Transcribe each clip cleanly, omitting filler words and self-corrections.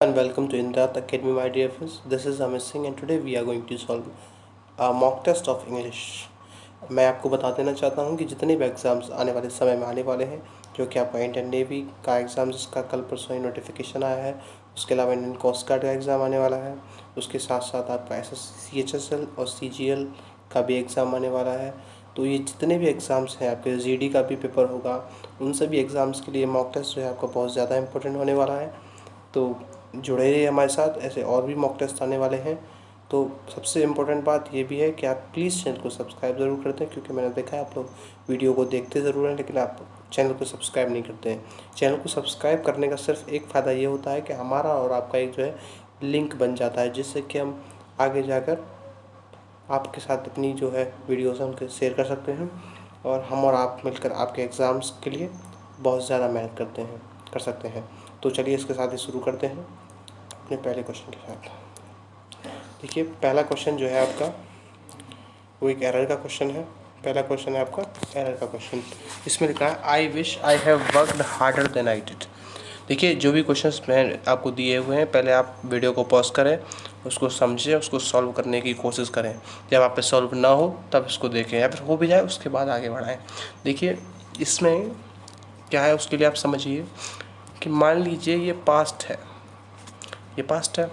And welcome to Indrath Academy, my dear friends. This is Amit Singh and today we are going to solve a mock test of English. मैं आपको बता देना चाहता हूँ कि जितने भी एग्ज़ाम्स आने वाले समय में आने वाले हैं, जो कि आपका इंडियन नेवी का एग्ज़ाम जिसका कल परसों ही नोटिफिकेशन आया है, उसके अलावा इंडियन कोस्ट गार्ड का एग्ज़ाम आने वाला है, उसके साथ साथ आपका SSC CHSL और CGL का भी एग्ज़ाम आने वाला है। तो ये जितने भी एग्ज़ाम्स हैं, आपके GD का भी पेपर होगा, उन सभी एग्ज़ाम्स के लिए मॉक टेस्ट जो है आपका बहुत ज़्यादा इंपॉर्टेंट होने वाला है। तो जुड़े रहिए हमारे साथ, ऐसे और भी मॉक टेस्ट आने वाले हैं। तो सबसे इम्पोर्टेंट बात ये भी है कि आप प्लीज़ चैनल को सब्सक्राइब ज़रूर कर दें, क्योंकि मैंने देखा है आप लोग वीडियो को देखते ज़रूर हैं लेकिन आप चैनल को सब्सक्राइब नहीं करते हैं। चैनल को सब्सक्राइब करने का सिर्फ एक फ़ायदा ये होता है कि हमारा और आपका एक जो है लिंक बन जाता है, जिससे कि हम आगे जाकर आपके साथ अपनी जो है वीडियोज़ हैं उनके शेयर कर सकते हैं और हम और आप मिलकर आपके एग्ज़ाम्स के लिए बहुत ज़्यादा मेहनत कर सकते हैं। तो चलिए इसके साथ ही शुरू करते हैं अपने पहले क्वेश्चन के साथ। देखिए, पहला क्वेश्चन जो है आपका वो एक एरर का क्वेश्चन है। पहला क्वेश्चन है आपका एरर का क्वेश्चन। इसमें लिखा है I wish I have worked harder than I did. देखिए, जो भी क्वेश्चंस मैं आपको दिए हुए हैं, पहले आप वीडियो को पॉज करें, उसको समझें, उसको सॉल्व करने की कोशिश करें। जब आप पे सॉल्व ना हो तब इसको देखें, या फिर हो भी जाए उसके बाद आगे बढ़ाएं। देखिए, इसमें क्या है उसके लिए आप समझिए कि मान लीजिए ये पास्ट है, ये पास्ट है।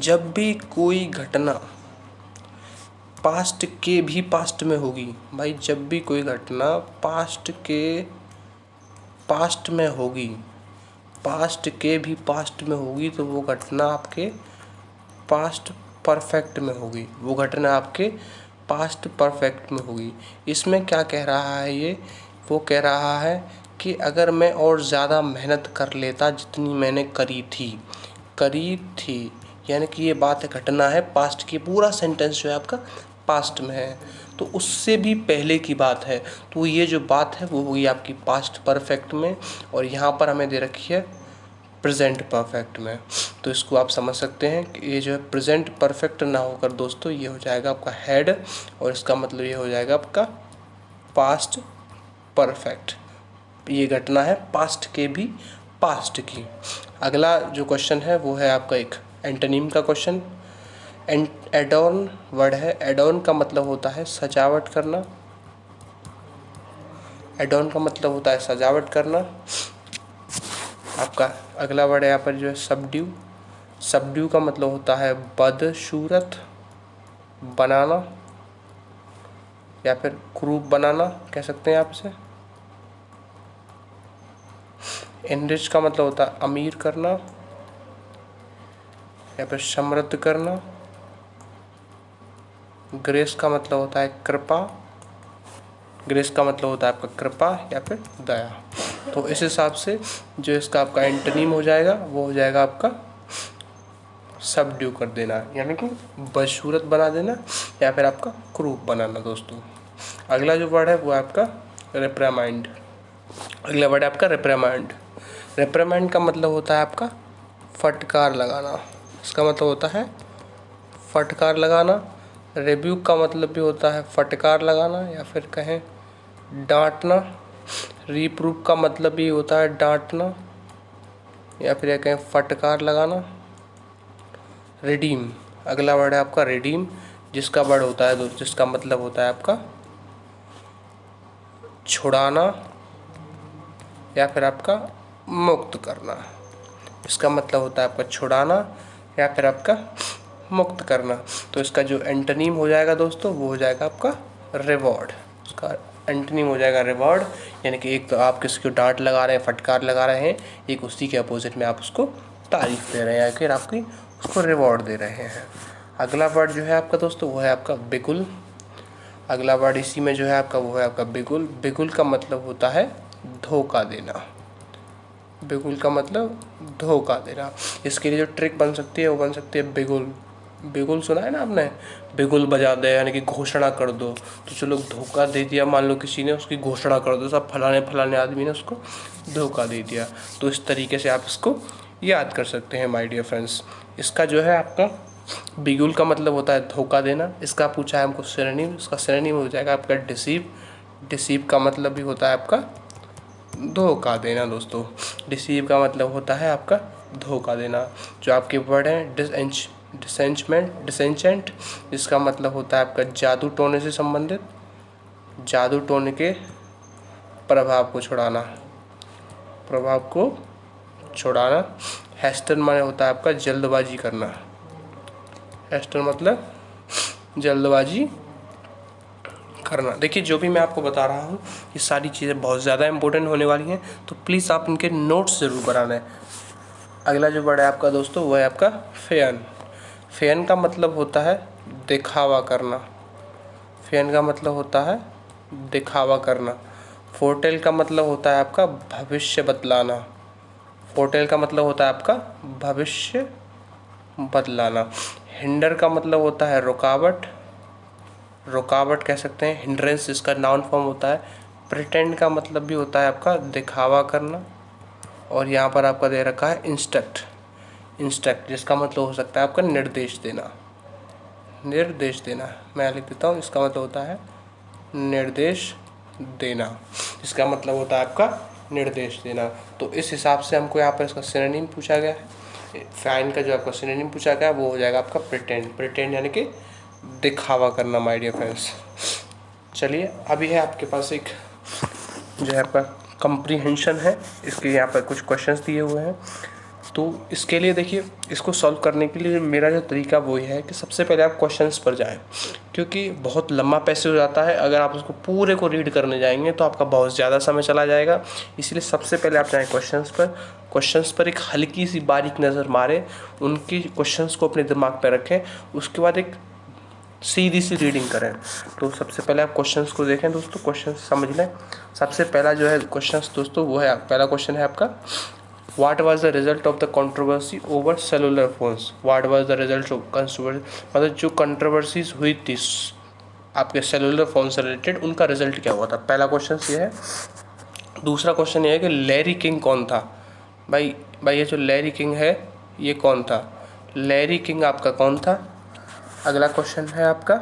जब भी कोई घटना पास्ट के भी पास्ट में होगी, भाई जब भी कोई घटना पास्ट के पास्ट में होगी, पास्ट के भी पास्ट में होगी, तो वो घटना आपके पास्ट परफेक्ट में होगी, वो घटना आपके पास्ट परफेक्ट में होगी। इसमें क्या कह रहा है ये, वो कह रहा है कि अगर मैं और ज़्यादा मेहनत कर लेता जितनी मैंने करी थी, यानी कि ये बात है, घटना है पास्ट की, पूरा सेंटेंस जो है आपका पास्ट में है, तो उससे भी पहले की बात है, तो ये जो बात है वो होगी आपकी पास्ट परफेक्ट में, और यहाँ पर हमें दे रखी है प्रेजेंट परफेक्ट में। तो इसको आप समझ सकते हैं कि ये जो है प्रेजेंट परफेक्ट ना होकर दोस्तों ये हो जाएगा आपका हैड, और इसका मतलब ये हो जाएगा आपका पास्ट परफेक्ट। ये घटना है पास्ट के भी पास्ट की। अगला जो क्वेश्चन है वो है आपका एक एंटोनिम का क्वेश्चन। एडॉर्न वर्ड है, एडॉर्न का मतलब होता है सजावट करना, एडॉर्न का मतलब होता है सजावट करना। आपका अगला वर्ड है यहाँ पर जो है सबड्यू, सबड्यू का मतलब होता है बदसूरत बनाना, या फिर क्रूप बनाना कह सकते हैं आप इसे। एनरिच का मतलब होता है अमीर करना या फिर समृद्ध करना। ग्रेस का मतलब होता है कृपा, ग्रेस का मतलब होता है आपका कृपा या फिर दया। तो इस हिसाब से जो इसका आपका एंटोनिम हो जाएगा वो हो जाएगा आपका सबड्यू कर देना, यानी कि बदसूरत बना देना या फिर आपका क्रूप बनाना दोस्तों। अगला जो वर्ड है वो है आपका रिप्रेमाइंड। अगला वर्ड है आपका रिप्रेमाइंड। रिप्रेमाइंड का मतलब होता है आपका फटकार लगाना, इसका मतलब होता है फटकार लगाना। रिब्यूक का मतलब भी होता है फटकार लगाना या फिर कहें डांटना। रीप्रूफ का मतलब भी होता है डांटना या फिर यह कहें फटकार लगाना। रिडीम, अगला वर्ड है आपका रिडीम, जिसका वर्ड होता है जिसका मतलब होता है आपका छुड़ाना या फिर आपका मुक्त करना। इसका मतलब होता है आपका छुड़ाना या फिर आपका मुक्त करना। तो इसका जो एंटोनिम हो जाएगा दोस्तों वो हो जाएगा आपका रिवॉर्ड। इसका एंटोनिम हो जाएगा रिवॉर्ड, यानी कि एक तो आप किसी को डांट लगा रहे हैं, फटकार लगा रहे हैं, एक उसी के अपोजिट में आप उसको तारीफ दे रहे हैं या फिर आपकी उसको रिवॉर्ड दे रहे हैं। अगला वर्ड जो है आपका दोस्तों वो है आपका बिगुल। अगला वर्ड इसी में जो है आपका वो है आपका बिगुल। बिगुल का मतलब होता है धोखा देना, बिगुल का मतलब धोखा देना। इसके लिए जो ट्रिक बन सकती है वो बन सकती है बिगुल। बिगुल सुना है ना आपने, बिगुल बजा दे यानी कि घोषणा कर दो। तो चलो धोखा दे दिया, मान लो किसी ने उसकी घोषणा कर दो, सब फलाने फलाने आदमी ने उसको धोखा दे दिया। तो इस तरीके से आप इसको याद कर सकते हैं माय डियर फ्रेंड्स। इसका जो है आपका बिगुल का मतलब होता है धोखा देना। इसका पूछा है हमको सिनोनिम, इसका सिनोनिम हो जाएगा आपका डिसीव। डिसीव का मतलब भी होता है आपका धोखा देना दोस्तों। डिसीव का मतलब होता है आपका धोखा देना। जो आपके वर्ड हैं डिसेंचेंट, इसका मतलब होता है आपका जादू टोने से संबंधित, जादू टोने के प्रभाव को छुड़ाना। हेस्टन माने होता है आपका जल्दबाजी करना, हेस्टन मतलब जल्दबाजी करना। देखिए जो भी मैं आपको बता रहा हूँ ये सारी चीज़ें बहुत ज़्यादा इंपॉर्टेंट होने वाली हैं, तो प्लीज़ आप इनके नोट्स ज़रूर बनाना है। अगला जो वर्ड है आपका दोस्तों वो है आपका फेयन। फेयन का मतलब होता है दिखावा करना, फेयन का मतलब होता है दिखावा करना। फोरटेल का मतलब होता है आपका भविष्य बतलाना, फोरटेल का मतलब होता है आपका भविष्य बतलाना। हिंडर का मतलब होता है रुकावट, रुकावट कह सकते हैं, हिंड्रेंस इसका नाउन फॉर्म होता है। प्रिटेंड का मतलब भी होता है आपका दिखावा करना। और यहाँ पर आपका दे रखा है इंस्ट्रक्ट, इंस्ट्रक्ट जिसका मतलब हो सकता है आपका निर्देश देना, निर्देश देना। मैं लिख देता हूँ, इसका मतलब होता है निर्देश देना, इसका मतलब होता है आपका निर्देश देना। तो इस हिसाब से हमको यहाँ पर इसका सिनोनिम पूछा गया है। फाइन का जो आपका सिनोनिम पूछा गया है वो हो जाएगा आपका प्रिटेंड, प्रिटेंड यानी कि दिखावा करना माय डियर फ्रेंड्स। चलिए अभी है आपके पास एक जो है आपका कंप्रीहेंशन है, इसके यहाँ पर कुछ क्वेश्चंस दिए हुए हैं। तो इसके लिए देखिए इसको सॉल्व करने के लिए मेरा जो तरीका वो है कि सबसे पहले आप क्वेश्चंस पर जाएं, क्योंकि बहुत लंबा पैसेज हो जाता है। अगर आप उसको पूरे को रीड करने जाएंगे तो आपका बहुत ज़्यादा समय चला जाएगा। इसलिए सबसे पहले आप जाएँ क्वेश्चंस पर, क्वेश्चंस पर एक हल्की सी बारीक नज़र मारें, उनकी क्वेश्चंस को अपने दिमाग पर रखें, उसके बाद एक सीधी सी रीडिंग करें। तो सबसे पहले आप क्वेश्चंस को देखें दोस्तों, क्वेश्चंस समझ लें। सबसे पहला जो है क्वेश्चंस दोस्तों वो है, पहला क्वेश्चन है आपका what was the result of the controversy over cellular phones. What was the result of controversy, मतलब जो कंट्रोवर्सीज हुई थी आपके सेलुलर फोन से रिलेटेड, उनका रिजल्ट क्या हुआ था। पहला क्वेश्चन ये है। दूसरा क्वेश्चन ये है कि लैरी किंग कौन था। भाई ये जो लैरी किंग है ये कौन था, लैरी किंग आपका कौन था। अगला क्वेश्चन है आपका,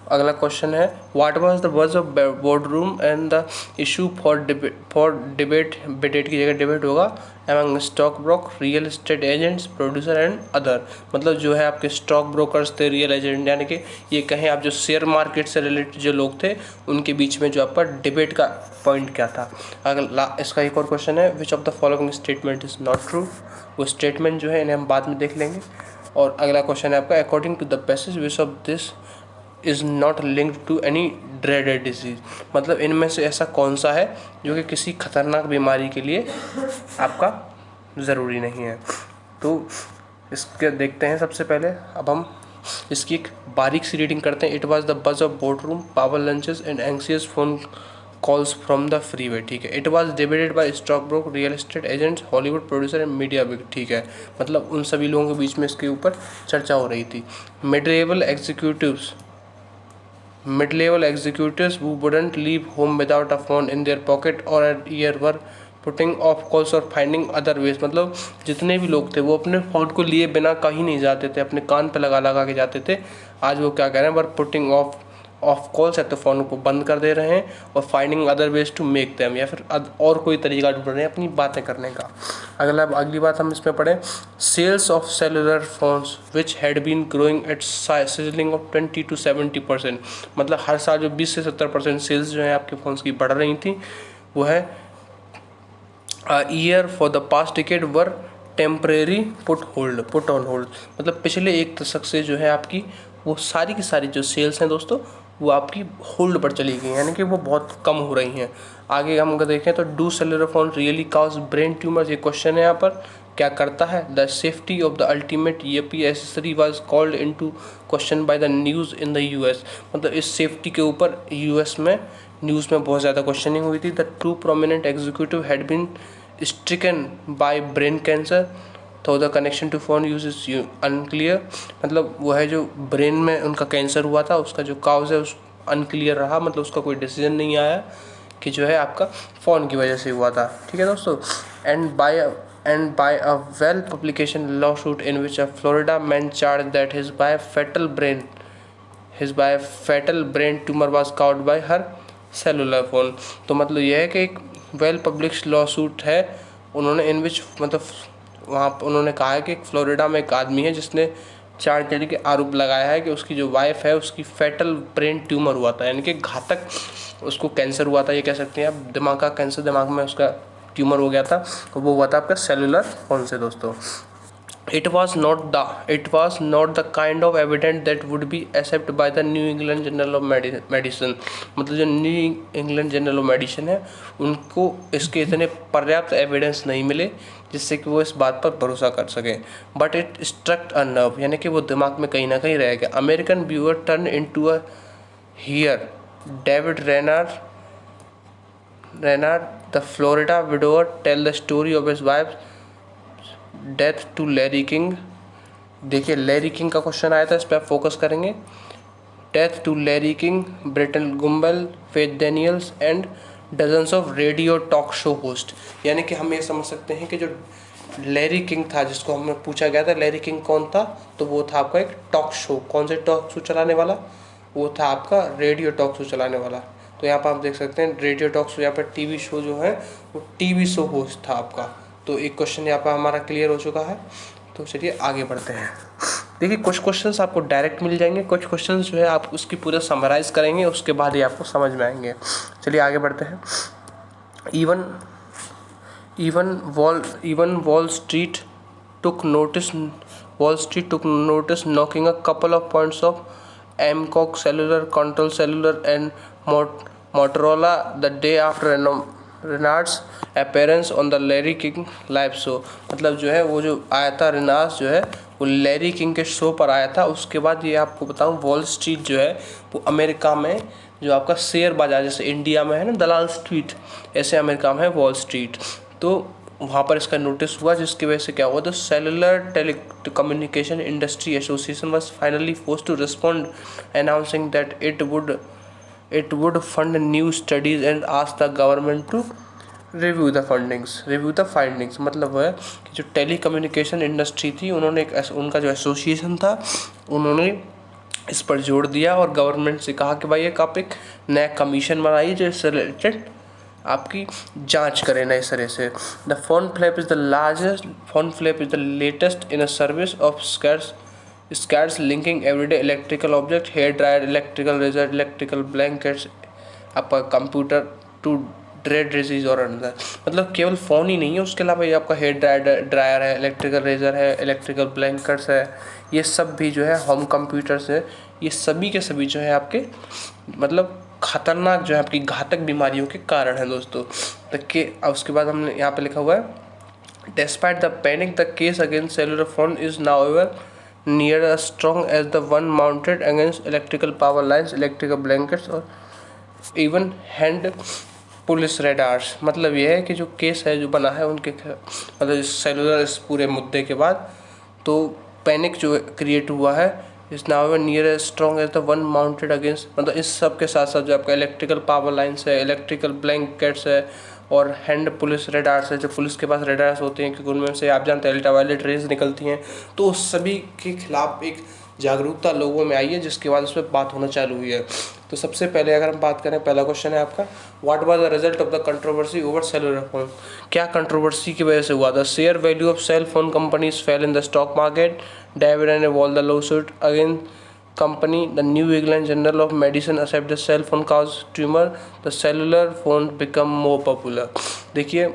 अगला क्वेश्चन है what was the verge of board room and the issue for debate, debate की जगह डिबेट होगा, among stock broker, real estate agents, producer and other. मतलब जो है आपके स्टॉक ब्रोकर्स थे, रियल एजेंट यानी कि ये कहें आप जो शेयर मार्केट से रिलेटेड जो लोग थे उनके बीच में जो आपका डिबेट का पॉइंट क्या था। अगला इसका एक और क्वेश्चन है which of the following statement is not true. वो स्टेटमेंट जो है इन्हें हम बाद में देख लेंगे। और अगला क्वेश्चन है आपका according to the passage which of this is not linked to any dreaded disease. मतलब इनमें से ऐसा कौन सा है जो कि किसी खतरनाक बीमारी के लिए आपका ज़रूरी नहीं है। तो इसके देखते हैं सबसे पहले। अब हम इसकी एक बारीक सी रीडिंग करते हैं। It was the buzz of boardroom, power lunches and anxious phone calls from the freeway. ठीक है। It was debated by stock broker, real estate agents, Hollywood producer and media big. ठीक है। मतलब उन सभी लोगों के बीच में इसके ऊपर चर्चा हो रही थी। Mid level executives who wouldn't leave home without a phone in their pocket or an ear were putting off calls or finding other ways। मतलब जितने भी लोग थे वो अपने फ़ोन को लिए बिना कहीं नहीं जाते थे, अपने कान पे लगा लगा के जाते थे। आज वो क्या कह रहे हैं, वर पुटिंग ऑफ कॉल्स है तो फ़ोन को बंद कर दे रहे हैं, और finding other ways to make them, या फिर और कोई तरीका ढूंढ रहे हैं अपनी बातें करने का। अगली बात हम इसमें पढ़ें, sales of cellular phones which had been growing at sizzling of 20 to 70%। मतलब हर साल जो 20 से 70% सेल्स जो है आपके फ़ोन्स की बढ़ रही थी, वो है year for the past decade were temporary put on hold. मतलब पिछले एक दशक से जो है आपकी वो सारी की सारी जो सेल्स हैं दोस्तों वो आपकी होल्ड पर चली गई हैं, यानी कि वो बहुत कम हो रही हैं। आगे हम अगर देखें तो do cellular phone really cause brain tumours, ये क्वेश्चन है यहाँ पर, क्या करता है। The safety of the ultimate EP accessory was called into question by the news in the US. मतलब इस सेफ्टी के ऊपर यूएस में न्यूज़ में बहुत ज़्यादा क्वेश्चनिंग हुई थी। The two prominent executive had been stricken by brain cancer, तो the connection to phone use is unclear. मतलब वो है जो ब्रेन में उनका कैंसर हुआ था, उसका जो काउज है उस अनक्लियर रहा, मतलब उसका कोई डिसीजन नहीं आया कि जो है आपका फ़ोन की वजह से हुआ था। ठीक है दोस्तों। And by a well publication lawsuit in which a Florida man charge that his by fatal brain tumor was caused by her cellular phone. तो मतलब यह है कि एक वेल पब्लिश्ड लॉ सूट है उन्होंने इन विच मतलब वहाँ पर उन्होंने कहा है कि फ्लोरिडा में एक आदमी है जिसने चाणक्य के आरोप लगाया है कि उसकी जो वाइफ है उसकी फेटल ब्रेन ट्यूमर हुआ था, यानी कि घातक उसको कैंसर हुआ था, ये कह सकते हैं आप, दिमाग का कैंसर, दिमाग में उसका ट्यूमर हो गया था। वो हुआ था आपका सेलुलर फोन से दोस्तों। It was not the kind of evidence that would be accepted by the New England Journal of Medicine। मतलब जो new England journal of medicine है उनको इसके इतने पर्याप्त एविडेंस नहीं मिले जिससे कि वो इस बात पर भरोसा कर सके। But it struck a nerve, यानी कि वो दिमाग में कहीं ना कहीं रह गया। American viewer turn into a hear David Reynard the Florida widower tell the story of his wife death to Larry King. देखिए लैरी किंग का क्वेश्चन आया था, इस पर आप फोकस करेंगे। Death to Larry King, Bryant Gumbel, Faith Daniels and dozens of radio talk show host. यानी कि हम ये समझ सकते हैं कि जो लैरी किंग था, जिसको हमें पूछा गया था लैरी किंग कौन था, तो वो था आपका एक टॉक शो। कौन से टॉक शो चलाने वाला? वो था आपका रेडियो टॉक शो चलाने वाला। तो यहाँ पर आप देख सकते हैं रेडियो टॉक शो, यहाँ पर टीवी शो जो है वो टीवी शो होस्ट था आपका। तो एक क्वेश्चन यहाँ पर हमारा क्लियर हो चुका है। तो चलिए आगे बढ़ते हैं। देखिए कुछ क्वेश्चंस आपको डायरेक्ट मिल जाएंगे, कुछ क्वेश्चंस जो है आप उसकी पूरा समराइज करेंगे, उसके बाद ही आपको समझ में आएंगे। चलिए आगे बढ़ते हैं। Even Wall Street took notice. Knocking a couple of points of Amcock Cellular, Control Cellular, and Motorola the day after Reynard's appearance on the Larry King live show. मतलब जो है वो जो आया था रेनार्ड्स जो है वो लैरी किंग के शो पर आया था। उसके बाद ये आपको बताऊं वॉल स्ट्रीट जो है वो अमेरिका में जो आपका शेयर बाजार, जैसे इंडिया में है ना दलाल स्ट्रीट, ऐसे अमेरिका में है वॉल स्ट्रीट। तो वहाँ पर इसका नोटिस हुआ, जिसकी वजह से क्या हुआ, the cellular telecommunication industry association was finally forced to respond announcing that it would fund new studies and ask the government to review the findings। मतलब है कि जो टेली कम्युनिकेशन इंडस्ट्री थी उन्होंने उनका जो एसोसिएशन था उन्होंने इस पर जोर दिया और गवर्नमेंट से कहा कि भाई एक आप एक नया कमीशन बनाइए जो इससे रिलेटेड आपकी जांच करें नए सिरे से। The phone flap is the latest in a service of scats linking everyday electrical object, hair dryer, electrical razor, electrical blankets, आपका कंप्यूटर टू ड्रेड डिजीज और अंदर। मतलब केवल फ़ोन ही नहीं है, उसके अलावा ये आपका हेयर ड्रायर है, इलेक्ट्रिकल रेजर है, इलेक्ट्रिकल ब्लैंकेट्स है, ये सब भी जो है होम कंप्यूटर्स है, ये सभी के सभी जो है आपके मतलब खतरनाक जो है आपकी घातक बीमारियों के कारण है दोस्तों। उसके बाद हमने यहाँ पे लिखा हुआ है despite the panic the case against cellular phone is now ever near as strong as the one mounted against electrical power lines, electrical blankets और even hand पुलिस रेडार्स। मतलब ये है कि जो केस है जो बना है उनके मतलब सेलुलर इस पूरे मुद्दे के बाद तो पैनिक जो क्रिएट हुआ है is now near as strong as the one mounted against, मतलब इस सब के साथ साथ जो आपका इलेक्ट्रिकल पावर लाइन्स है, इलेक्ट्रिकल ब्लैंकेट्स है और हैंड पुलिस रेडार्स है। जो पुलिस के पास रेडार्स होते हैं क्योंकि उनमें से आप जानते हैं अल्ट्रावायलेट रेज निकलती हैं, तो उस सभी के खिलाफ एक जागरूकता लोगों में आई है जिसके बाद उस पर बात होना चालू हुई है। तो सबसे पहले अगर हम बात करें, पहला क्वेश्चन है आपका what was the result of the controversy over cellular phone. क्या कंट्रोवर्सी की वजह से हुआ था? Share value of cell phone companies fell in the stock market, David and wall the lawsuit again company, the New England Journal of Medicine accept the cell phone cause tumor, the cellular phone become more popular। देखिए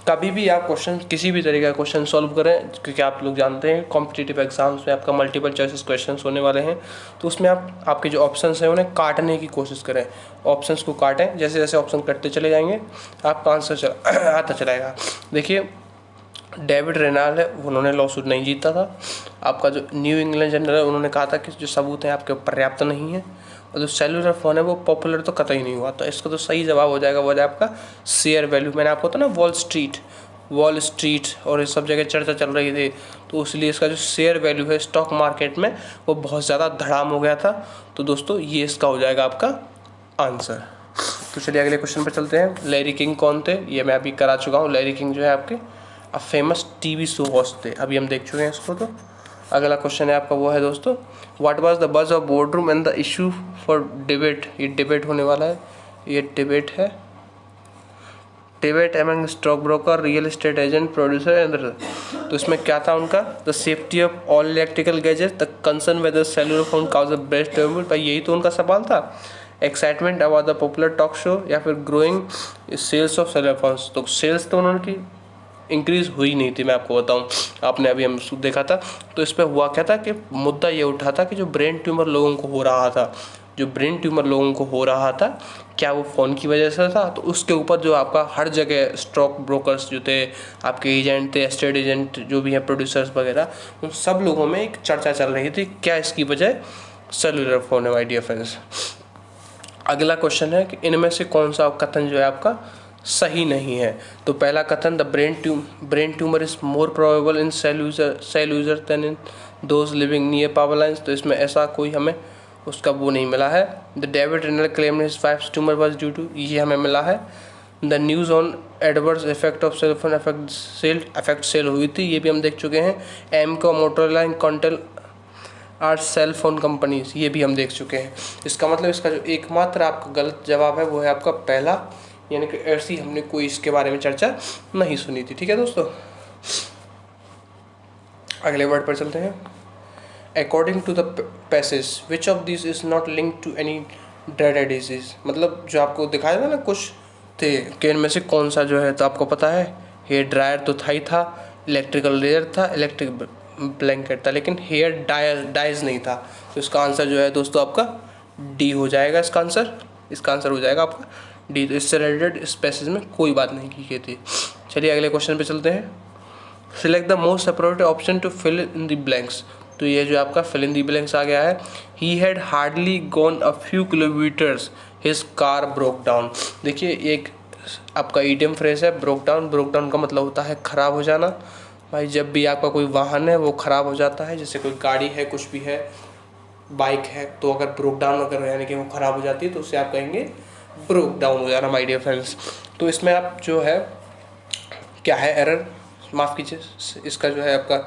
कभी भी आप question किसी भी तरीके का question solve करें, क्योंकि आप लोग जानते हैं कॉम्पिटिटिव एग्जाम्स में आपका मल्टीपल चॉइसेस क्वेश्चंस होने वाले हैं, तो उसमें आपके जो ऑप्शंस हैं उन्हें काटने की कोशिश करें। ऑप्शंस को काटें, जैसे जैसे ऑप्शन कटते चले जाएंगे आपका आंसर आता चलाएगा। देखिए डेविड रेनाल्ड है उन्होंने लॉसूट नहीं जीता था। आपका जो न्यू इंग्लैंड जर्नल है उन्होंने कहा था कि जो सबूत हैं आपके पर्याप्त नहीं है, और जो सेलुलर फ़ोन है वो पॉपुलर तो कतई नहीं हुआ। तो इसका तो सही जवाब हो जाएगा, वो है आपका शेयर वैल्यू। मैंने आपको था ना वॉल स्ट्रीट और इस सब जगह चर्चा चल रही थी, तो इसलिए इसका जो शेयर वैल्यू है स्टॉक मार्केट में वो बहुत ज़्यादा धड़ाम हो गया था। तो दोस्तों ये इसका हो जाएगा आपका आंसर। तो चलिए अगले क्वेश्चन पर चलते हैं। लैरी किंग कौन थे? ये मैं अभी करा चुका हूँ। लैरी किंग जो है आपके फेमस टीवी शो होस्ट थे, अभी हम देख चुके हैं इसको। तो अगला क्वेश्चन है आपका वो है दोस्तों what was the buzz of boardroom and the issue for debate. ये डिबेट होने वाला है, ये डिबेट है, debate among stock broker, real estate agent, producer and तो इसमें क्या था उनका, the safety of all electrical gadget, the concern whether cellular phone cause the best table, भाई यही तो उनका सवाल था। Excitement about the popular talk show, या फिर growing sales of cellular phones, तो सेल्स तो उन्होंने की इंक्रीज हुई नहीं थी, मैं आपको बताऊं, आपने अभी हम देखा था। तो इस पर हुआ क्या था कि मुद्दा ये उठा था कि जो ब्रेन ट्यूमर लोगों को हो रहा था, जो ब्रेन ट्यूमर लोगों को हो रहा था, क्या वो फ़ोन की वजह से था। तो उसके ऊपर जो आपका हर जगह स्टॉक ब्रोकर्स जो थे, आपके एजेंट थे, एस्टेट एजेंट जो भी हैं, प्रोड्यूसर्स वगैरह, उन सब लोगों में एक चर्चा चल रही थी, क्या इसकी वजह सेलुलर फ़ोन है, माय डियर फ्रेंड्स। अगला क्वेश्चन है कि इनमें से कौन सा कथन जो है आपका सही नहीं है। तो पहला कथन, the brain tumor is more probable in cell user than in those living near power lines, तो इसमें ऐसा कोई हमें उसका वो नहीं मिला है। The David Renal claim his wife's tumour was due to, ये हमें मिला है। The news on adverse effect of cell phone affect sale हुई थी, ये भी हम देख चुके हैं। एमको, Motorola and Contel are cell phone companies, ये भी हम देख चुके हैं। इसका मतलब इसका जो एकमात्र आपका गलत जवाब है वो है आपका पहला, यानी कि ऐसी हमने कोई इसके बारे में चर्चा नहीं सुनी थी। ठीक है दोस्तों, अगले वर्ड पर चलते हैं। According to the passage which of this is not link to any dreaded disease, मतलब जो आपको दिखाया था ना कुछ थे कि इनमें से कौन सा जो है, तो आपको पता है हेयर ड्रायर तो था ही था, इलेक्ट्रिकल रेयर था, इलेक्ट्रिक ब्लैंकेट था, लेकिन हेयर डाइज नहीं था। तो इसका आंसर जो है दोस्तों आपका डी हो जाएगा। इसका आंसर हो जाएगा आपका डी। तो इससे रिलेटेड इस पैसेज में कोई बात नहीं की गई थी। चलिए अगले क्वेश्चन पे चलते हैं। Select the most appropriate option to fill in the blanks, तो ये जो आपका फिल इन द ब्लैंक्स आ गया है। He had hardly gone a few kilometres his car broke down. देखिए एक आपका ईडियम फ्रेज है ब्रोक डाउन का मतलब होता है ख़राब हो जाना। भाई जब भी आपका कोई वाहन है वो ख़राब हो जाता है, जैसे कोई गाड़ी है, कुछ भी है, बाइक है, तो अगर ब्रोक डाउन अगर यानी कि वो ख़राब हो जाती है तो उससे आप कहेंगे ब्रोक डाउन हो जाना, माय डियर फ्रेंड्स। तो इसमें आप जो है क्या है एरर, माफ़ कीजिए, इसका जो है आपका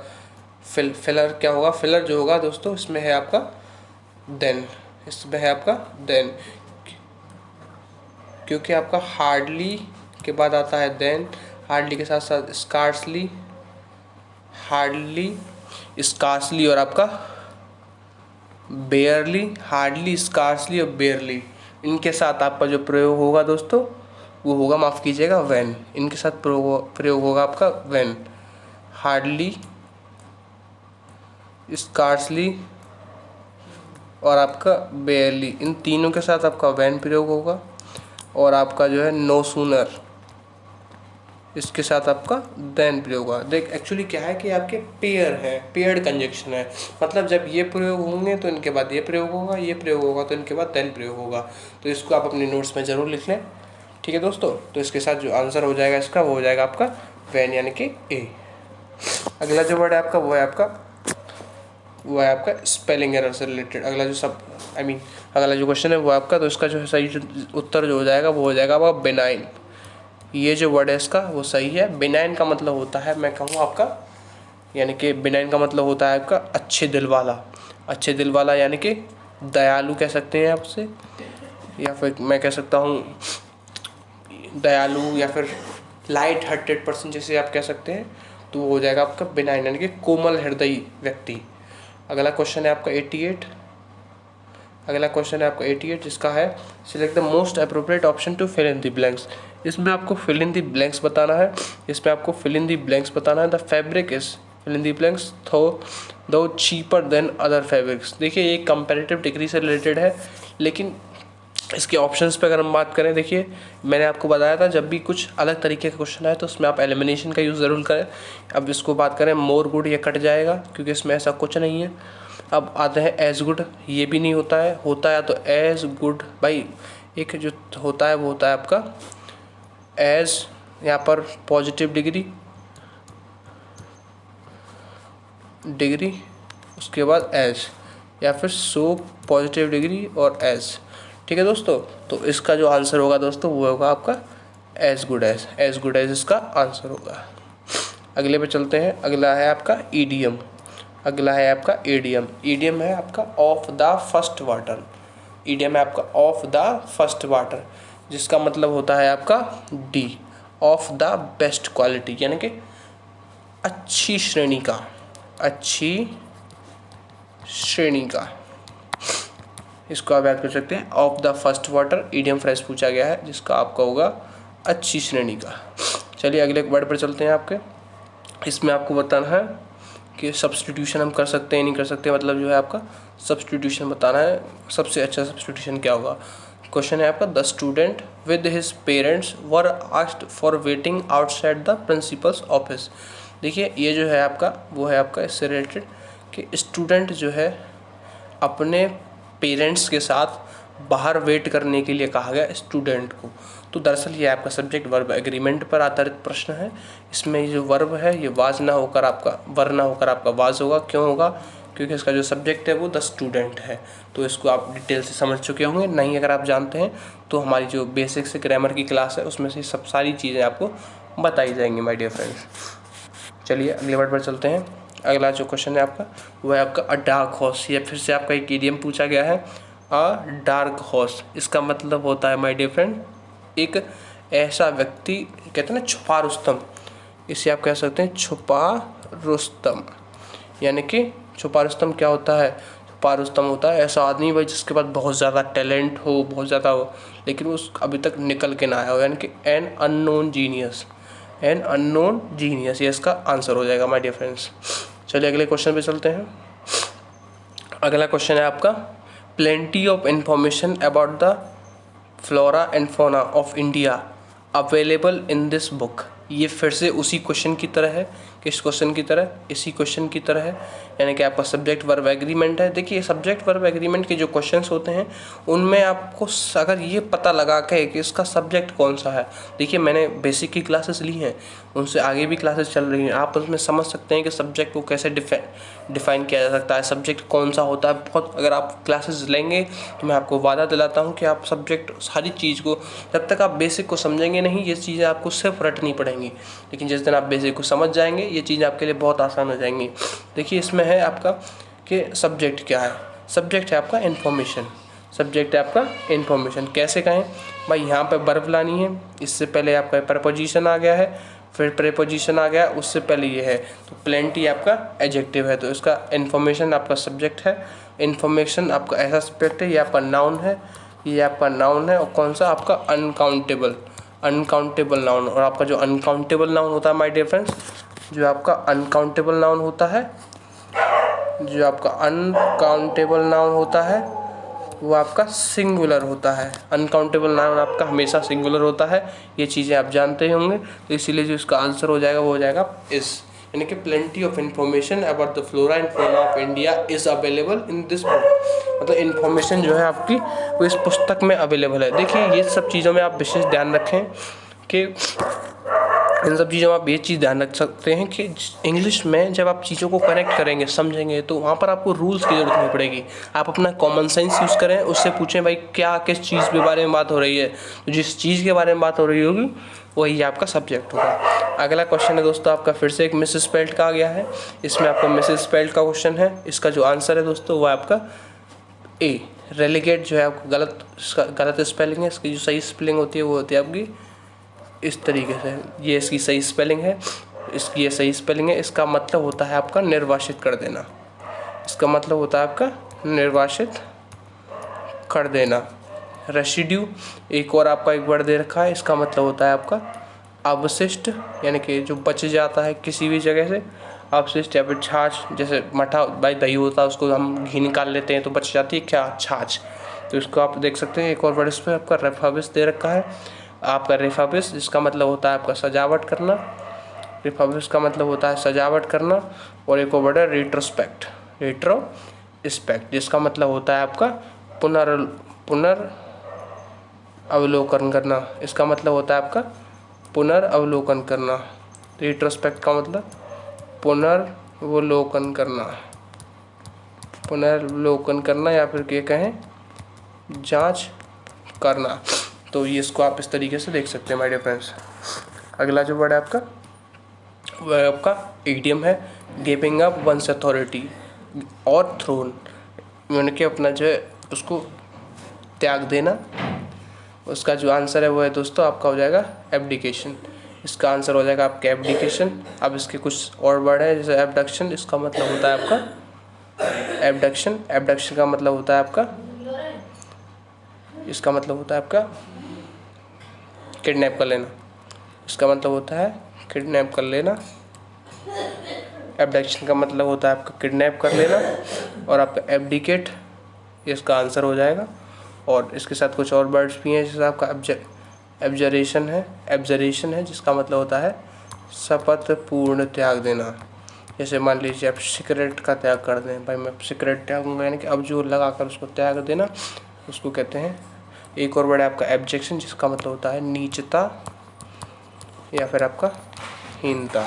फिलर क्या होगा, फिलर जो होगा दोस्तों इसमें है आपका देन, इसमें है आपका देन, क्योंकि आपका हार्डली के बाद आता है देन, हार्डली के साथ साथ स्कार्सली, हार्डली, स्कार्सली और आपका बेयरली, हार्डली, स्कार्सली और बेयरली, इनके साथ आपका जो प्रयोग होगा दोस्तों वो होगा, माफ़ कीजिएगा, व्हेन। इनके साथ प्रयोग होगा आपका व्हेन, हार्डली, स्कार्सली और आपका बेयरली, इन तीनों के साथ आपका व्हेन प्रयोग होगा। और आपका जो है नो सूनर, इसके साथ आपका देन प्रयोग होगा। देख एक्चुअली क्या है कि आपके पेयर है, पेयर्ड कंजक्शन है, मतलब जब ये प्रयोग होंगे तो इनके बाद ये प्रयोग होगा, ये प्रयोग होगा तो इनके बाद देन प्रयोग होगा। तो इसको आप अपने नोट्स में ज़रूर लिख लें। ठीक है दोस्तों, तो इसके साथ जो आंसर हो जाएगा इसका वो हो जाएगा आपका व्हेन, यानी कि ए। अगला जो वर्ड है आपका वो है आपका स्पेलिंग एरर से रिलेटेड। अगला जो अगला जो क्वेश्चन है वो आपका, तो इसका जो सही उत्तर जो हो जाएगा वो हो जाएगा आपका बेनाइन। ये जो वर्ड है इसका वो सही है। बेनाइन का मतलब होता है, मैं कहूँ आपका, यानी कि बेनाइन का मतलब होता है आपका अच्छे दिल वाला, अच्छे दिल वाला यानी कि दयालु कह सकते हैं आपसे, या फिर मैं कह सकता हूँ दयालु, या फिर लाइट हार्टेड पर्सन जैसे आप कह सकते हैं। तो वो हो जाएगा आपका बेनाइन, यानी कि कोमल हृदयी व्यक्ति। अगला क्वेश्चन है आपका 88। अगला क्वेश्चन है आपका 88 जिसका है select the most appropriate option to fill in the blanks. इसमें आपको फिल इन द ब्लैंक्स बताना है, इसमें आपको फिल इन द ब्लैंक्स बताना है। The fabric is fill in the blanks do cheaper than other fabrics. देखिए ये कंपैरेटिव डिग्री से रिलेटेड है, लेकिन इसके ऑप्शंस पे अगर हम बात करें, देखिए मैंने आपको बताया था जब भी कुछ अलग तरीके का क्वेश्चन आए तो उसमें आप एलिमिनेशन का यूज़ ज़रूर करें। अब इसको बात करें मोर गुड, ये कट जाएगा क्योंकि इसमें ऐसा कुछ नहीं है। अब आते हैं एज गुड, ये भी नहीं होता है, होता है तो एज गुड। भाई एक जो होता है वो होता है आपका एज, यहाँ पर पॉजिटिव डिग्री उसके बाद एज, या फिर सो पॉजिटिव डिग्री और एज। ठीक है दोस्तों, तो इसका जो आंसर होगा दोस्तों वो होगा आपका एज गुड एज इसका आंसर होगा। अगले पे चलते हैं। अगला है आपका ईडियम, अगला है आपका ईडियम। ईडियम है आपका of the first water, idiom है आपका ऑफ द फर्स्ट वाटर, जिसका मतलब होता है आपका D, of the best quality, यानी कि अच्छी श्रेणी का, अच्छी श्रेणी का, इसको आप याद कर सकते हैं। Of the first water idiom phrase पूछा गया है, जिसका आपका होगा अच्छी श्रेणी का। चलिए अगले वर्ड पर चलते हैं आपके। इसमें आपको बताना है कि सब्स्टिट्यूशन हम कर सकते हैं नहीं कर सकते, मतलब जो है आपका सब्स्टिट्यूशन बताना है, सबसे अच्छा सब्स्टिट्यूशन क्या होगा। क्वेश्चन है आपका, the student with his parents were asked for waiting outside the principles office. देखिए ये जो है आपका वो है आपका इससे रिलेटेड कि स्टूडेंट जो है अपने पेरेंट्स के साथ बाहर वेट करने के लिए कहा गया स्टूडेंट को। तो दरअसल ये आपका सब्जेक्ट वर्ब एग्रीमेंट पर आधारित प्रश्न है। इसमें ये जो वर्ब है ये वाज ना होकर आपका वर ना होकर आपका वाज होगा। क्यों होगा? क्योंकि इसका जो सब्जेक्ट है वो द स्टूडेंट है। तो इसको आप डिटेल से समझ चुके होंगे, नहीं अगर आप जानते हैं तो हमारी जो बेसिक से ग्रामर की क्लास है उसमें से सब सारी चीज़ें आपको बताई जाएंगी माय डियर फ्रेंड्स। चलिए अगले वर्ड पर चलते हैं। अगला जो क्वेश्चन है आपका वो है आपका अ डार्क हॉर्स। ये फिर से आपका एक इडियम पूछा गया है, अ डार्क हॉर्स। इसका मतलब होता है माय डियर फ्रेंड एक ऐसा व्यक्ति, कहते हैं ना छुपा रुस्तम, इसे आप कह सकते हैं छुपा रुस्तम। यानी कि छुपा रुस्तम क्या होता है? छुपा रुस्तम होता है ऐसा आदमी भाई जिसके पास बहुत ज़्यादा टैलेंट हो, बहुत ज़्यादा हो, लेकिन वो अभी तक निकल के ना आया हो, यानी कि an unknown genius. An unknown genius, ये इसका आंसर हो जाएगा माय डियर फ्रेंड्स। चलिए अगले क्वेश्चन पे चलते हैं। अगला क्वेश्चन है आपका, plenty of information about the flora and fauna of India available in this book. ये फिर से उसी क्वेश्चन की तरह है, किस क्वेश्चन की तरह? इसी क्वेश्चन की तरह है, यानी कि आपका सब्जेक्ट वर्ब एग्रीमेंट है। देखिए सब्जेक्ट वर्ब एग्रीमेंट के जो क्वेश्चंस होते हैं उनमें आपको अगर ये पता लगा के कि इसका सब्जेक्ट कौन सा है, देखिए मैंने बेसिक की क्लासेस ली हैं, उनसे आगे भी क्लासेस चल रही हैं, आप उसमें समझ सकते हैं कि सब्जेक्ट को कैसे डिफाइन किया जा सकता है, सब्जेक्ट कौन सा होता है। बहुत अगर आप क्लासेस लेंगे तो मैं आपको वादा दिलाता हूँ कि आप सब्जेक्ट सारी चीज़ को, जब तक आप बेसिक को समझेंगे नहीं ये चीज़ें आपको सिर्फ रटनी पड़ेंगी, लेकिन जिस दिन आप बेसिक को समझ जाएंगे ये चीज़ें आपके लिए बहुत आसान हो जाएंगी। देखिए इसमें है आपका कि सब्जेक्ट क्या है? सब्जेक्ट है आपका इन्फॉर्मेशन। सब्जेक्ट है आपका इन्फॉर्मेशन। कैसे कहें भाई? यहाँ पे वर्ब लानी है, इससे पहले आपका प्रपोजिशन आ गया है, फिर प्रीपोजिशन आ गया, उससे पहले ये है, तो प्लेंटी आपका एडजेक्टिव है, तो इसका इन्फॉर्मेशन आपका सब्जेक्ट है। इन्फॉर्मेशन आपका ऐसा सब्जेक्ट है, ये आपका नाउन है, ये आपका नाउन है, और कौन सा? आपका अनकाउंटेबल, अनकाउंटेबल नाउन। और आपका जो अनकाउंटेबल नाउन होता है माय डियर फ्रेंड्स, जो आपका अनकाउंटेबल नाउन होता है, जो आपका अनकाउंटेबल नाउन होता है वो आपका सिंगुलर होता है। अनकाउंटेबल नाउन आपका हमेशा सिंगुलर होता है, ये चीज़ें आप जानते ही होंगे, तो इसीलिए जो इसका आंसर हो जाएगा वो हो जाएगा इस, यानी कि plenty of information about the flora and fauna of India is available in this book. मतलब इन्फॉर्मेशन जो है आपकी वो इस पुस्तक में अवेलेबल है। देखिए ये सब चीज़ों में आप विशेष ध्यान रखें कि इन सब चीज़ों में आप ये चीज़ ध्यान रख सकते हैं कि इंग्लिश में जब आप चीज़ों को कनेक्ट करेंगे, समझेंगे, तो वहाँ पर आपको रूल्स की ज़रूरत नहीं पड़ेगी। आप अपना कॉमन सेंस यूज़ करें, उससे पूछें भाई क्या किस चीज़ के बारे में बात हो रही है, तो जिस चीज़ के बारे में बात हो रही होगी वही आपका सब्जेक्ट होगा। अगला क्वेश्चन है दोस्तों आपका फिर से एक मिस स्पेल्ड का आ गया है। इसमें आपका मिस स्पेल्ड का क्वेश्चन है, इसका जो आंसर है दोस्तों वो आपका ए। रेलीगेट जो है आपको गलत स्पेलिंग है, इसकी जो सही स्पेलिंग होती है वो होती है आपकी इस तरीके से, ये इसकी सही स्पेलिंग है, इसकी ये सही स्पेलिंग है। इसका मतलब होता है आपका निर्वासित कर देना, इसका मतलब होता है आपका निर्वासित कर देना। रेसिड्यू एक और आपका एक वर्ड दे रखा है, इसका मतलब होता है आपका अवशिष्ट, यानी कि जो बच जाता है किसी भी जगह से, अवशिष्ट या फिर छाछ। जैसे मठा भाई दही होता है उसको हम घी निकाल लेते हैं तो बच जाती है क्या? छाछ। तो इसको आप देख सकते हैं एक और वर्ड इसमें आपका रेफाबिस दे रखा है, आपका रेफाबिस, जिसका मतलब होता है आपका सजावट करना। रेफाबिस का मतलब होता है सजावट करना। और एक और वर्ड है रेट्रोस्पेक्ट, रेट्रोस्पेक्ट, जिसका मतलब होता है आपका पुनर्अवलोकन करना। इसका मतलब होता है आपका पुनर्अवलोकन करना। रेट्रोस्पेक्ट का मतलब पुनर्वलोकन करना, पुनर्वलोकन करना, या फिर क्या कहें जांच करना। तो ये इसको आप इस तरीके से देख सकते हैं माय डियर फ्रेंड्स। अगला जो वर्ड है आपका वह आपका इडियम है, गिविंग अप वंस अथॉरिटी और थ्रोन, यानी कि अपना जो है उसको त्याग देना। उसका जो आंसर है वो है दोस्तों आपका हो जाएगा एब्डिकेशन। इसका आंसर हो जाएगा आपका एब्डिकेशन। अब इसके कुछ और वर्ड है, जैसे एबडक्शन, इसका मतलब होता है आपका एबडक्शन। एबडक्शन का मतलब होता है आपका, इसका मतलब होता है आपका किडनैप कर लेना। इसका मतलब होता है किडनैप कर लेना। एबडक्शन का मतलब होता है आपका किडनैप कर लेना, और आपका एब्डिकेट इसका आंसर हो जाएगा। और इसके साथ कुछ और वर्ड्स भी हैं, जैसे आपका एब्जरेशन है। एब्जरेशन है जिसका मतलब होता है शपथ पूर्ण त्याग देना। जैसे मान लीजिए आप सिगरेट का त्याग कर दें, भाई मैं सिगरेट त्यागूंगा, यानी कि अब जो लगा कर उसको त्याग देना, उसको कहते हैं। एक और वर्ड है आपका एब्जेक्शन, जिसका मतलब होता है नीचता या फिर आपका हीनता।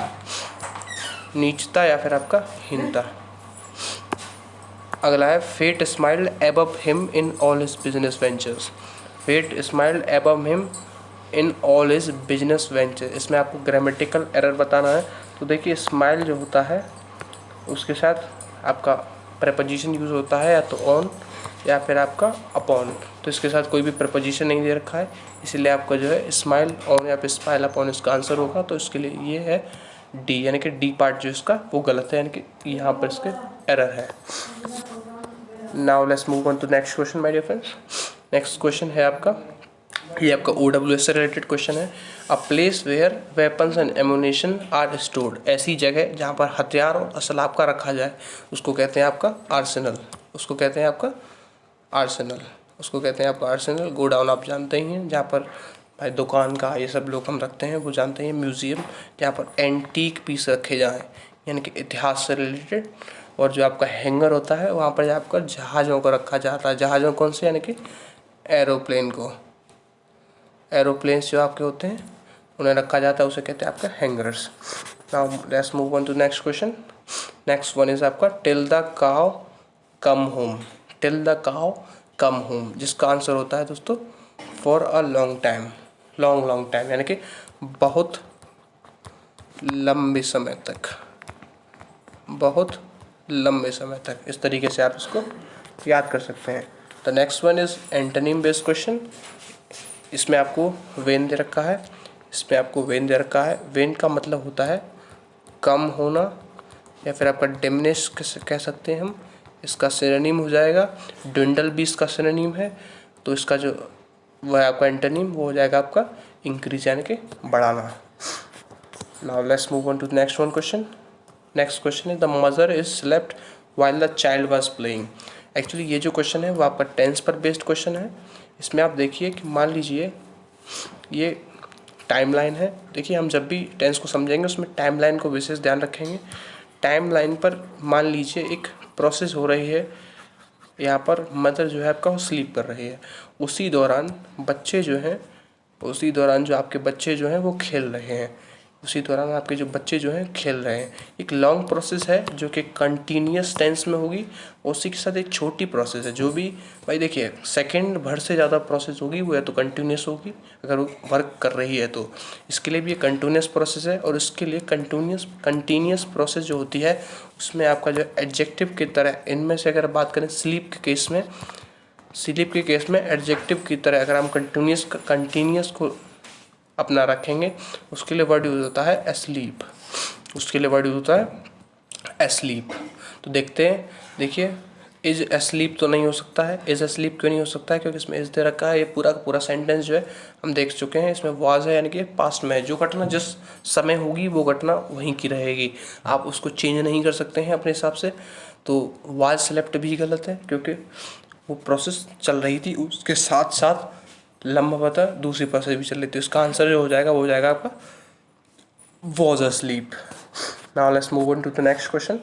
नीचता या फिर आपका हीनता। अगला है fate smiled above him in all his business ventures. Fate smiled above him in all his business venture. इसमें आपको ग्रामेटिकल एरर बताना है। तो देखिए स्माइल जो होता है उसके साथ आपका प्रेपोजिशन यूज़ होता है, या तो ऑन या फिर आपका अपॉन। तो इसके साथ कोई भी प्रेपोजिशन नहीं दे रखा है, इसलिए आपका जो है स्माइल ऑन या फिर स्माइल अपॉन इसका आंसर होगा। तो इसके लिए ये है डी, यानी कि डी पार्ट जो इसका वो गलत है, यानी कि यहाँ पर इसके एरर है। Now let's move on to next question my dear friends. Next question है आपका, ये आपका OWS से रिलेटेड क्वेश्चन है। A place where weapons and ammunition are stored. ऐसी जगह जहाँ पर हथियार और असलाह का रखा जाए उसको कहते हैं आपका आर्सेनल। उसको कहते हैं आपका आर्सेनल। उसको कहते हैं आपका आर्सेनल। गोडाउन आप जानते ही हैं, जहाँ पर भाई दुकान का ये सब लोग हम रखते हैं वो जानते हैं। म्यूज़ियम जहाँ पर एंटीक पीस रखे जाएँ, यानी कि इतिहास से रिलेटेड। और जो आपका हैंगर होता है वहाँ पर आपका जहाज़ों को रखा जाता है। जहाज़ों कौन से, यानी कि एरोप्लेन को। एरोप्लेन्स जो आपके होते हैं उन्हें रखा जाता है, उसे कहते हैं आपका hangers. Now let's move on to next question. Next one is आपका till the cow come home. Till the cow come home, जिसका आंसर होता है दोस्तों for a long time. Long time यानी कि बहुत लंबे समय तक, बहुत लंबे समय तक। इस तरीके से आप इसको याद कर सकते हैं। The next one is antonym based question. इसमें आपको वेन दे रखा है। इसमें आपको वेन दे रखा है। वेन का मतलब होता है कम होना, या फिर आपका डिमिनिश कह सकते हैं हम। इसका सिनोनिम हो जाएगा ड्विंडल भी इसका सिनोनिम है। तो इसका जो वह है आपका एंटोनिम, वो हो जाएगा आपका इंक्रीज, यानी कि बढ़ाना। Now let's move on to next one question. Next question है the mother is slept while the child was playing. Actually ये जो क्वेश्चन है वो आपका टेंस पर बेस्ड क्वेश्चन है। इसमें आप देखिए कि मान लीजिए ये टाइमलाइन है। देखिए हम जब भी टेंस को समझेंगे उसमें टाइमलाइन को विशेष ध्यान रखेंगे। टाइमलाइन पर मान लीजिए एक प्रोसेस हो रही है, यहाँ पर मदर जो है आपका वो स्लीप कर रही है। उसी दौरान बच्चे जो हैं, उसी दौरान जो आपके बच्चे जो हैं वो खेल रहे हैं। उसी दौरान आपके जो बच्चे जो हैं खेल रहे हैं। एक लॉन्ग प्रोसेस है जो कि कंटिन्यूस टेंस में होगी। उसी के साथ एक छोटी प्रोसेस है जो भी भाई देखिए सेकंड भर से ज़्यादा प्रोसेस होगी वो या तो कंटिन्यूस होगी अगर वो वर्क कर रही है तो। इसके लिए भी ये कंटिन्यूस प्रोसेस है। और इसके लिए कंटिन्यूस प्रोसेस जो होती है उसमें आपका जो एडजेक्टिव की तरह, इनमें से अगर बात करें स्लीप के केस में, स्लीप के केस में एडजेक्टिव की तरह अगर हम कंटिन्यूस को अपना रखेंगे उसके लिए वर्ड यूज होता है एस्लीप। उसके लिए वर्ड यूज होता है एस्लीप। तो देखते हैं, देखिए इज एस्लीप तो नहीं हो सकता है। इज एस्लीप क्यों नहीं हो सकता है? क्योंकि इसमें इज दे रखा है। ये पूरा पूरा सेंटेंस जो है हम देख चुके हैं। इसमें वाज है, यानी कि पास्ट में है। जो घटना जिस समय होगी वो घटना वहीं की रहेगी, आप उसको चेंज नहीं कर सकते हैं अपने हिसाब से। तो वाज सेलेक्ट भी गलत है क्योंकि वो प्रोसेस चल रही थी, उसके साथ साथ लंबा पता दूसरी प्रोसेस भी चल रही थी। इसका आंसर जो हो जाएगा वो हो जाएगा आपका was asleep. Now let's move on to the next question.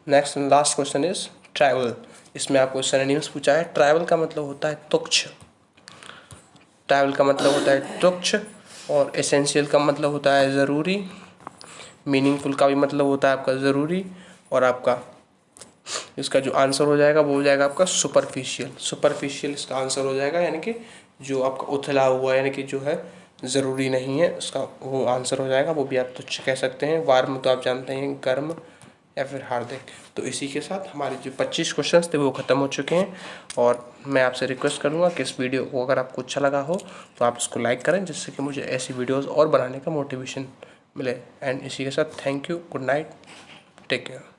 Next and last question is travel. इसमें आपको सिनोनिम्स पूछा है। ट्रैवल का मतलब होता है तुच्छ। ट्रैवल का मतलब होता है तुच्छ। और एसेंशियल का मतलब होता है ज़रूरी। मीनिंगफुल का भी मतलब होता है आपका ज़रूरी। और आपका इसका जो आंसर हो जाएगा वो हो जाएगा आपका सुपरफिशियल। सुपरफिशियल इसका आंसर हो जाएगा, यानी कि जो आपका उथला हुआ, यानी कि जो है ज़रूरी नहीं है, उसका वो आंसर हो जाएगा। वो भी आप तुच्छ कह सकते हैं। वार्म तो आप जानते हैं गर्म, या फिर हार्दिक। तो इसी के साथ हमारे जो 25 क्वेश्चंस थे वो ख़त्म हो चुके हैं। और मैं आपसे रिक्वेस्ट करूँगा कि इस वीडियो को अगर आपको अच्छा लगा हो तो आप इसको लाइक करें, जिससे कि मुझे ऐसी वीडियोज़ और बनाने का मोटिवेशन मिले। एंड इसी के साथ thank you, good night, take care.